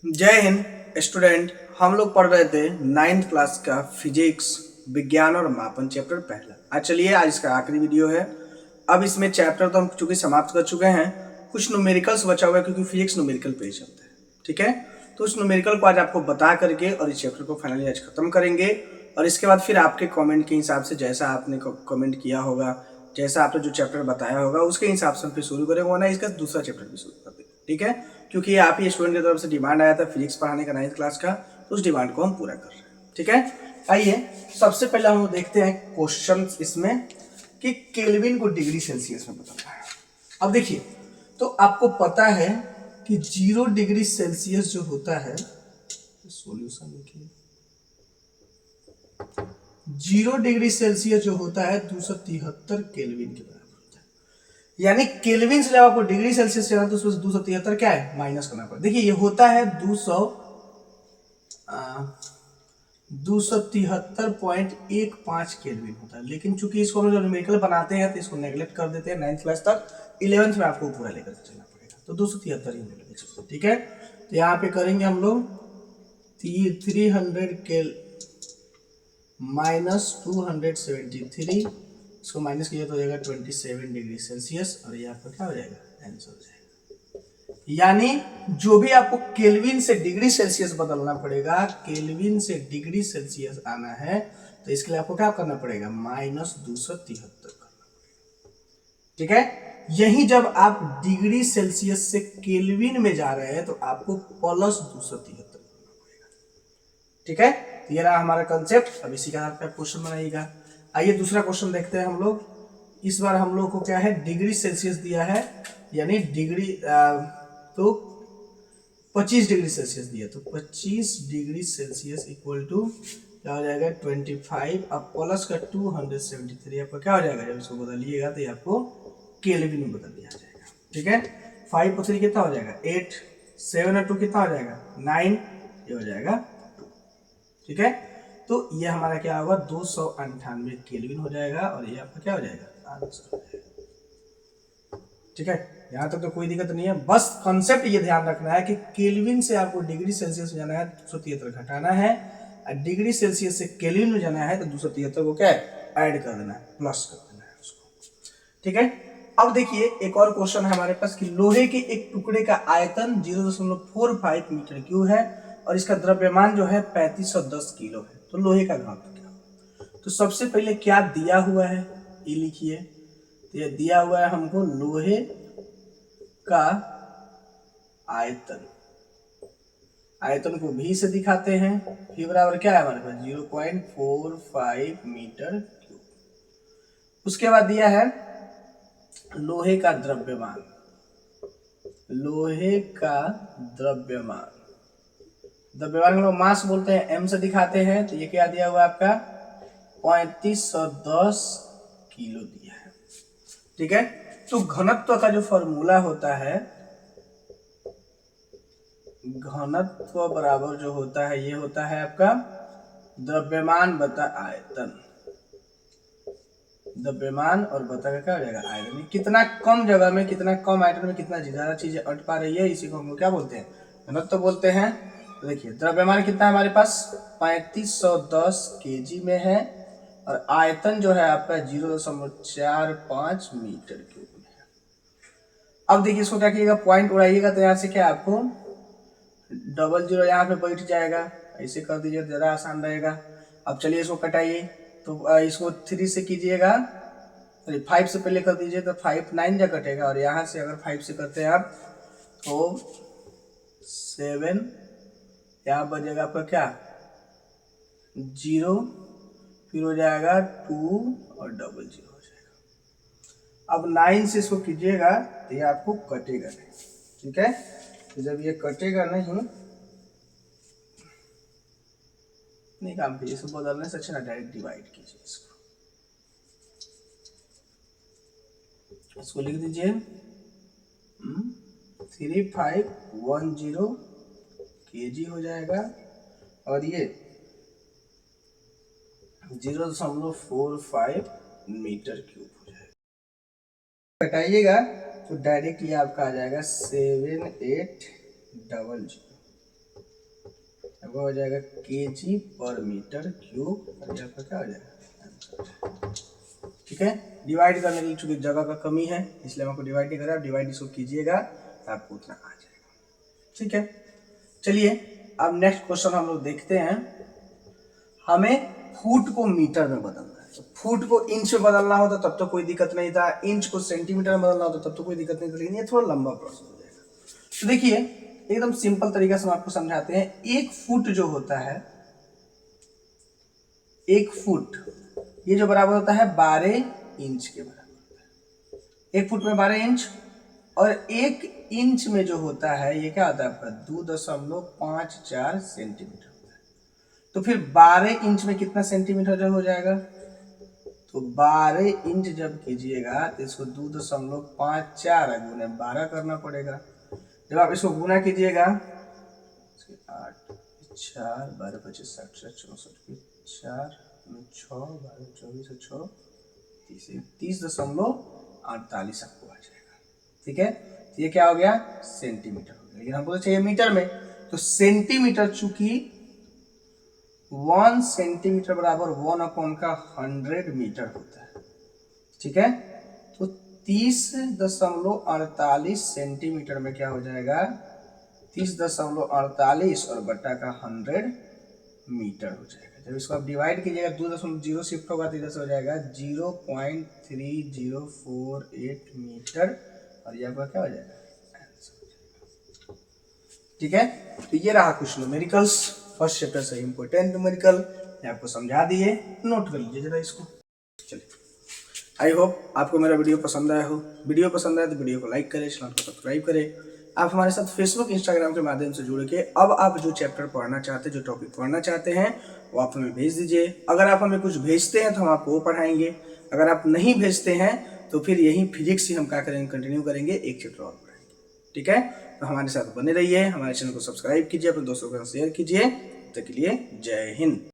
जय हिंद स्टूडेंट। हम लोग पढ़ रहे थे 9th क्लास का फिजिक्स विज्ञान और मापन चैप्टर पहला। आज इसका आखिरी वीडियो है। अब इसमें चैप्टर तो हम चूंकि समाप्त कर चुके हैं, कुछ न्यूमेरिकल्स बचा हुआ है क्योंकि फिजिक्स न्यूमेरिकल पे चलता है। ठीक है, तो उस न्यूमेरिकल को आज आपको बता करके और इस चैप्टर को फाइनली आज खत्म करेंगे। और इसके बाद फिर आपके कमेंट के हिसाब से जैसा आपने कमेंट किया होगा, जैसा आपने जो चैप्टर बताया होगा उसके हिसाब से हम फिर शुरू करेंगे, वरना इसका दूसरा चैप्टर भी शुरू कर देंगे। ठीक है, क्योंकि आप ही स्टूडेंट की तरफ से डिमांड आया था फिजिक्स पढ़ाने का 9th क्लास का, तो उस डिमांड को हम पूरा कर रहे हैं। ठीक है, आइए सबसे पहले हम देखते हैं क्वेश्चन इसमें कि केल्विन को डिग्री सेल्सियस में बताना है। अब देखिए, तो आपको पता है कि 0 डिग्री सेल्सियस जो होता है, सॉल्यूशन लिखिए, 0 डिग्री सेल्सियस जो होता है 273 केल्विन के बराबर होता है। यानी केल्विन से जब आपको डिग्री सेल्सियस से तो उसमें 273 क्या है माइनस करना पड़ेगा। देखिए ये होता है 273.15 केल्विन होता है, लेकिन चूंकि इसको हम जो न्यूमेरिकल बनाते हैं तो इसको नेगलेक्ट कर देते हैं 9th क्लास तक। 11th में आपको पूरा लेकर चलना पड़ेगा, तो 273 ही लेकर चलते हैं। ठीक है, तो यहाँ पे करेंगे हम लोग 300 केल -273, इसको माइनस किया तो हो जाएगा 27 डिग्री सेल्सियस, और ये आपका क्या हो जाएगा आंसर हो जाएगा। यानी जो भी आपको केल्विन से डिग्री सेल्सियस बदलना पड़ेगा, केल्विन से डिग्री सेल्सियस आना है तो इसके लिए आपको क्या करना पड़ेगा -273 करना पड़ेगा। ठीक है, यही जब आप डिग्री सेल्सियस से केल्विन में जा रहे हैं तो आपको +273 करना पड़ेगा। ठीक है, तो ये रहा हमारा कंसेप्ट। अब इसी का आप क्वेश्चन बनाइएगा। आइए दूसरा क्वेश्चन देखते हैं हम लोग। इस बार हम लोग को क्या है, डिग्री सेल्सियस दिया है, यानी डिग्री तो 25 डिग्री सेल्सियस दिया, तो 25 डिग्री सेल्सियस इक्वल टू क्या हो जाएगा 25, अब प्लस का 273 आपका क्या हो जाएगा, जब इसको बदलिएगा तो ये आपको केल्विन में बदल दिया जाएगा। ठीक है, 5 और 3 कितना हो जाएगा 8, 7 और 2 कितना हो जाएगा 9, ये हो जाएगा 2। ठीक है, तो ये हमारा क्या होगा 298 केल्विन हो जाएगा, और ये आपका क्या हो जाएगा आंसर हो जाएगा। ठीक है, यहाँ तक तो कोई दिक्कत नहीं है, बस कॉन्सेप्ट ये ध्यान रखना है कि केल्विन से आपको डिग्री सेल्सियस में जाना है 273 घटाना है, और डिग्री सेल्सियस से केल्विन में जाना है तो 273 को क्या है ऐड कर देना है, प्लस कर देना है उसको। ठीक है, अब देखिए एक और क्वेश्चन है हमारे पास कि लोहे के एक टुकड़े का आयतन 0.45 मीटर क्यूब है और इसका द्रव्यमान जो है 3510 किलो है, तो लोहे का घनत्व क्या होगा। तो सबसे पहले क्या दिया हुआ है ये लिखिए, तो ये दिया हुआ है हमको लोहे का आयतन, आयतन को भी से दिखाते हैं, भी बराबर क्या है हमारे पास 0.45 मीटर क्यूब। उसके बाद दिया है लोहे का द्रव्यमान, लोहे का द्रव्यमान, द्रव्यमान को मास बोलते हैं, एम से दिखाते हैं, तो ये क्या दिया हुआ आपका 3510 किलो दिया है। ठीक है, तो घनत्व का जो फॉर्मूला होता है, घनत्व बराबर जो होता है ये होता है आपका द्रव्यमान बटा आयतन, द्रव्यमान और बता का क्या हो जाएगा आयतन। कितना कम जगह में, कितना कम आयतन में कितना ज्यादा चीजें अट पा रही है, इसी को हम लोग क्या बोलते हैं घनत्व बोलते हैं। तो देखिए द्रव्यमान कितना है हमारे पास 3510 केजी में है, और आयतन जो है आपका 0.45 मीटर क्यूब में है। अब देखिए इसको क्या कीजिएगा, पॉइंट उड़ाइएगा तो यहाँ से क्या आपको 00 यहाँ पे बैठ जाएगा, ऐसे कर दीजिए ज़्यादा आसान रहेगा। अब चलिए इसको कटाइए, तो इसको 3 से कीजिएगा, 5 से पहले कर दीजिए तो 5 9 जा कटेगा, और यहाँ से अगर 5 से करते हैं आप तो 7, यहाँ बचेगा आपका क्या 0, फिर हो जाएगा 2 और 00 हो जाएगा। अब 9 से इसको कीजिएगा तो ये आपको कटेगा नहीं। ठीक है, तो जब ये कटेगा नहीं काम कीजिए, इसको बदलने से अच्छा ना डायरेक्ट डिवाइड कीजिए, इसको लिख दीजिए 3510 केजी हो जाएगा, और ये 0.45 मीटर क्यूब हो जाएगा। घटाइएगा तो डायरेक्टली आपका आ जाएगा 7800, आपका हो जाएगा kg पर मीटर क्यूब, और ये आपका क्या हो जाएगा आंसर। ठीक है, डिवाइड करने की चूंकि जगह का कमी है इसलिए हम आपको डिवाइड नहीं कर रहा, डिवाइड इसको कीजिएगा आपको उतना आ जाएगा। ठीक है, चलिए अब नेक्स्ट क्वेश्चन हम लोग देखते हैं। हमें फुट को मीटर में बदलना है, तो फुट को इंच में बदलना होता तब तो कोई दिक्कत नहीं था, इंच को सेंटीमीटर में बदलना होता तब तो कोई दिक्कत नहीं था, लेकिन ये थोड़ा लंबा प्रोसेस हो जाएगा। तो देखिए एकदम सिंपल तरीका से हम आपको समझाते हैं। एक फुट जो होता है, एक फुट ये जो बराबर होता है 12 इंच के बराबर होता है। एक फुट में 12 इंच, और एक इंच में जो होता है ये क्या होता है आपका 2.54 सेंटीमीटर होता है। तो फिर 12 इंच में कितना सेंटीमीटर जो हो जाएगा, तो 12 इंच जब कीजिएगा तो इसको 2.54 गुने 12 करना पड़ेगा। जब आप इसको गुना कीजिएगा 8 4 12 25 60 64 4 6 12 24 6 30.48 आपको आ जाएगा। ठीक है, तो ये क्या हो गया सेंटीमीटर हो गया, लेकिन हमको तो चाहिए मीटर में। तो सेंटीमीटर चूंकि 1 सेंटीमीटर बराबर 1/100 मीटर होता है। ठीक है, तो 30.48 सेंटीमीटर में क्या हो जाएगा 30.48 और बट्टा का 100 मीटर हो जाएगा। जब इसको आप डिवाइड कीजिएगा 2.0 शिफ्ट होगा तो इधर से हो जाएगा 0.3048 मीटर, और ये आपका क्या हो जाएगा आंसर हो जाएगा। ठीक है, तो ये रहा कुछ न्यूमेरिकल्स, फर्स्ट चैप्टर से इंपॉर्टेंट न्यूमेरिकल मैं आपको समझा दिए, नोट कर लीजिए जरा इसको। चलिए, आई होप आपको मेरा वीडियो पसंद आया हो। वीडियो पसंद आया तो वीडियो को लाइक करें, चैनल को सब्सक्राइब करें। आप हमारे साथ फेसबुक इंस्टाग्राम के माध्यम से जुड़ के अब आप जो चैप्टर पढ़ना चाहते हैं, जो टॉपिक पढ़ना चाहते हैं वो आप हमें भेज दीजिए। अगर आप हमें कुछ भेजते हैं तो हम आपको वो पढ़ाएंगे, अगर आप नहीं भेजते हैं तो फिर यही फिजिक्स ही हम क्या करेंगे कंटिन्यू करेंगे, एक चैप्टर और पढ़ेंगे। ठीक है, तो हमारे साथ बने रहिए, हमारे चैनल को सब्सक्राइब कीजिए, अपने दोस्तों के साथ शेयर कीजिए। तब तक के लिए जय हिंद।